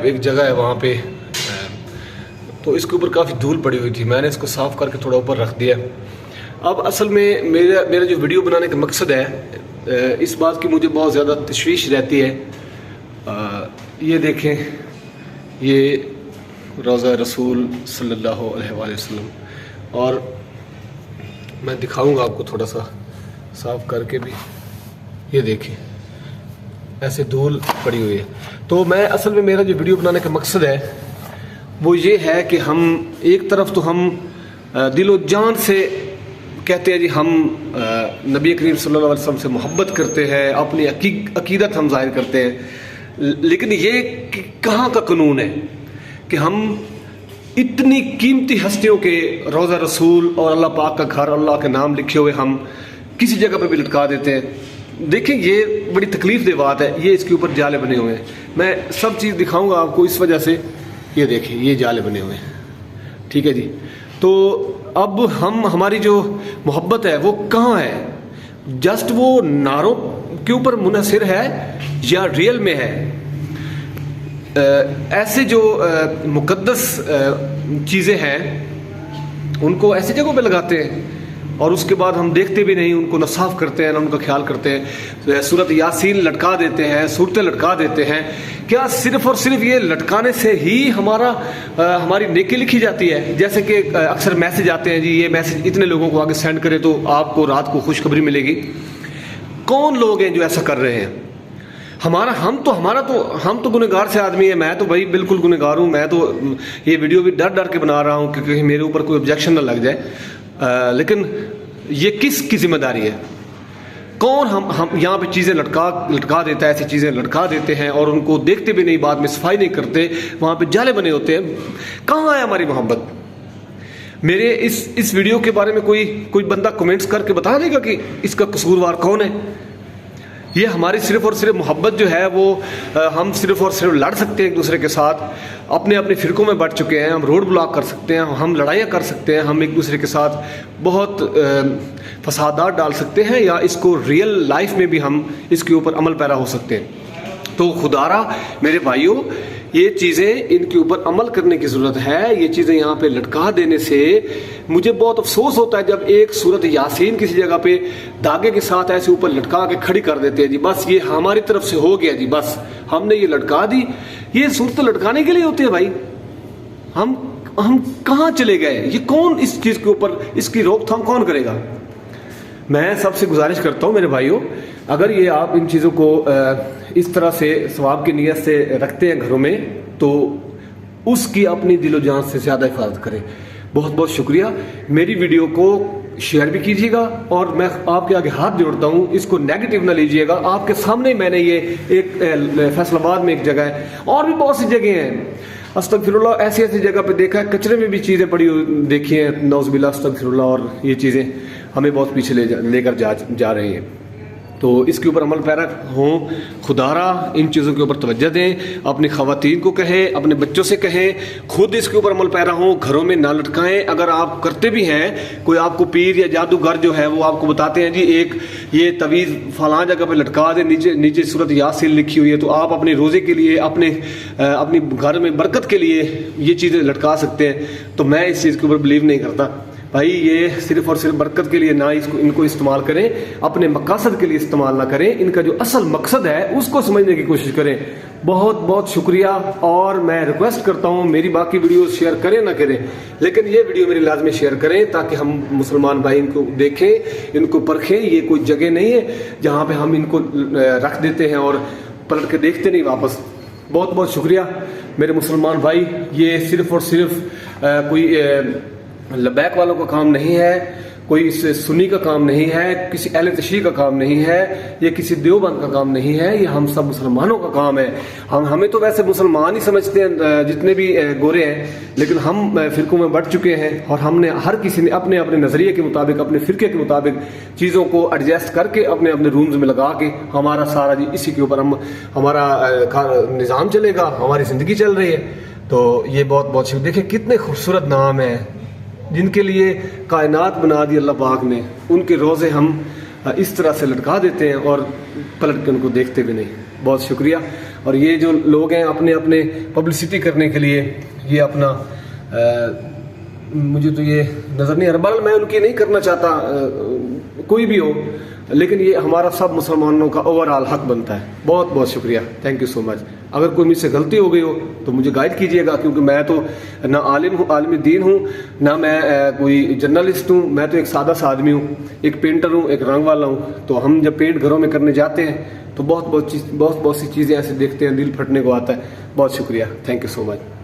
एक जगह है वहाँ पे, तो इसके ऊपर काफ़ी धूल पड़ी हुई थी। मैंने इसको साफ़ करके थोड़ा ऊपर रख दिया। अब असल में मेरा जो वीडियो बनाने का मकसद है, इस बात की मुझे बहुत ज़्यादा तशवीश रहती है। ये देखें, ये रोज़ा रसूल सल्लल्लाहु अलैहि वसल्लम, और मैं दिखाऊंगा आपको थोड़ा सा साफ़ करके भी। ये देखें ऐसे धूल पड़ी हुई है। तो मैं असल में मेरा जो वीडियो बनाने का मकसद है वो ये है कि हम एक तरफ तो हम दिलो जान से कहते हैं जी हम नबी करीम सल्लल्लाहु अलैहि वसल्लम से मोहब्बत करते हैं, अपनी अकीदत हम जाहिर करते हैं, लेकिन ये कहाँ का कानून है कि हम इतनी कीमती हस्तियों के रोज़ा रसूल और अल्लाह पाक का घर, अल्लाह के नाम लिखे हुए हम किसी जगह पर भी लटका देते हैं। देखिए ये बड़ी तकलीफ़देह बात है। ये इसके ऊपर जाले बने हुए हैं, मैं सब चीज़ दिखाऊंगा आपको इस वजह से। ये देखिए ये जाले बने हुए हैं, ठीक है जी। तो अब हमारी जो मोहब्बत है वो कहाँ है? जस्ट वो नारों के ऊपर मुनहसर है या रियल में है? ऐसे जो मुकद्दस चीज़ें हैं उनको ऐसी जगहों पे लगाते हैं और उसके बाद हम देखते भी नहीं, उनको न साफ करते हैं, न उनका ख्याल करते हैं। सूरत यासीन लटका देते हैं, सूरतें लटका देते हैं। क्या सिर्फ और सिर्फ ये लटकाने से ही हमारी नेकी लिखी जाती है? जैसे कि अक्सर मैसेज आते हैं जी, ये मैसेज इतने लोगों को आगे सेंड करें तो आपको रात को खुशखबरी मिलेगी। कौन लोग हैं जो ऐसा कर रहे हैं? हम तो गुनहगार से आदमी है। मैं तो भाई बिल्कुल गुनहगार हूँ। मैं तो ये वीडियो भी डर डर के बना रहा हूँ कि कहीं मेरे ऊपर कोई ऑब्जेक्शन ना लग जाए। लेकिन ये किसकी जिम्मेदारी है? कौन हम यहाँ पे चीज़ें लटका देता है, ऐसी चीज़ें लटका देते हैं और उनको देखते भी नहीं, बाद में सफाई नहीं करते, वहाँ पे जाले बने होते हैं। कहाँ है हमारी मोहब्बत? मेरे इस वीडियो के बारे में कोई बंदा कमेंट्स करके बता देगा कि इसका कसूरवार कौन है? ये हमारी सिर्फ और सिर्फ मोहब्बत जो है वो हम सिर्फ और सिर्फ लड़ सकते हैं एक दूसरे के साथ, अपने अपने फ़िरकों में बढ़ चुके हैं। हम रोड ब्लॉक कर सकते हैं, हम लड़ाइयाँ कर सकते हैं, हम एक दूसरे के साथ बहुत फसादात डाल सकते हैं, या इसको रियल लाइफ में भी हम इसके ऊपर अमल पैरा हो सकते हैं। तो खुदारा मेरे भाइयों, ये चीज़ें इनके ऊपर अमल करने की ज़रूरत है। ये चीज़ें यहाँ पे लटका देने से मुझे बहुत अफसोस होता है जब एक सूरत यासीन किसी जगह पे धागे के साथ ऐसे ऊपर लटका के खड़ी कर देते हैं जी। बस ये हमारी तरफ से हो गया जी, बस हमने ये लटका दी। ये सूरत लटकाने के लिए होती है भाई। हम कहाँ चले गए? ये कौन इस चीज़ के ऊपर इसकी रोकथाम कौन करेगा? मैं सबसे गुजारिश करता हूँ मेरे भाइयों, अगर ये आप इन चीज़ों को इस तरह से सवाब की नीयत से रखते हैं घरों में, तो उसकी अपनी दिलो जान से ज़्यादा हिफाजत करें। बहुत बहुत शुक्रिया। मेरी वीडियो को शेयर भी कीजिएगा और मैं आपके आगे हाथ जोड़ता हूँ, इसको नेगेटिव ना लीजिएगा। आपके सामने मैंने ये एक फैसलाबाद में एक जगह है, और भी बहुत सी जगह हैं, अस्तगफिरुल्लाह, ऐसी जगह पे देखा है, कचरे में भी चीज़ें पड़ी देखी हैं, नौज़बिल्लाह अस्तगफिरुल्लाह, और ये चीज़ें हमें बहुत पीछे लेकर जा रही हैं। तो इसके ऊपर अमल पैरा हों। खुदारा इन चीज़ों के ऊपर तवज्जो दें, अपनी ख़वातीन को कहें, अपने बच्चों से कहें, खुद इसके ऊपर अमल पैरा हों, घरों में ना लटकाएं। अगर आप करते भी हैं, कोई आपको पीर या जादूगर जो है वो आपको बताते हैं जी एक ये तवीज़ फलां जगह पे लटका दे, नीचे सूरत यासीन लिखी हुई है, तो आप अपने रोज़े के लिए, अपनी घर में बरकत के लिए ये चीज़ें लटका सकते हैं। तो मैं इस चीज़ के ऊपर बिलीव नहीं करता भाई। ये सिर्फ और सिर्फ बरकत के लिए ना इनको इस्तेमाल करें, अपने मकसद के लिए इस्तेमाल ना करें। इनका जो असल मकसद है उसको समझने की कोशिश करें। बहुत बहुत शुक्रिया। और मैं रिक्वेस्ट करता हूँ, मेरी बाकी वीडियो शेयर करें ना करें, लेकिन ये वीडियो मेरी लाजमी शेयर करें ताकि हम मुसलमान भाई इनको देखें, इनको परखें। ये कोई जगह नहीं है जहाँ पे हम इनको रख देते हैं और पलट के देखते नहीं वापस। बहुत बहुत शुक्रिया मेरे मुसलमान भाई। ये सिर्फ और सिर्फ कोई लबैक वालों का काम नहीं है, कोई सुन्नी का काम नहीं है, किसी अहले तशरीह का काम नहीं है, ये किसी देवबंद का काम नहीं है, ये हम सब मुसलमानों का काम है। हमें तो वैसे मुसलमान ही समझते हैं जितने भी गोरे हैं, लेकिन हम फ़िरकों में बढ़ चुके हैं और हमने हर किसी ने अपने अपने नज़रिए के मुताबिक, अपने फ़िरके के मुताबिक चीज़ों को एडजस्ट करके अपने अपने रूम्स में लगा के हमारा सारा जी इसी के ऊपर हमारा निज़ाम चलेगा, हमारी ज़िंदगी चल रही है। तो ये बहुत बहुत शुक्रिया। देखिए कितने खूबसूरत नाम हैं जिनके लिए कायनात बना दी अल्लाह पाक ने, उनके रोज़े हम इस तरह से लटका देते हैं और पलट के उनको देखते भी नहीं। बहुत शुक्रिया। और ये जो लोग हैं अपने अपने पब्लिसिटी करने के लिए ये अपना मुझे तो ये नज़र नहीं आ रहा, बहरहाल मैं उनकी नहीं करना चाहता, कोई भी हो, लेकिन ये हमारा सब मुसलमानों का ओवरऑल हक बनता है। बहुत बहुत शुक्रिया, थैंक यू सो मच। अगर कोई मुझसे गलती हो गई हो तो मुझे गाइड कीजिएगा, क्योंकि मैं तो ना आलिम हूँ, आलिम दीन हूँ, ना मैं कोई जर्नलिस्ट हूँ, मैं तो एक सादा सा आदमी हूँ, एक पेंटर हूँ, एक रंग वाला हूँ। तो हम जब पेंट घरों में करने जाते हैं तो बहुत बहुत सी चीज़ें ऐसे देखते हैं, दिल फटने को आता है। बहुत शुक्रिया, थैंक यू सो मच।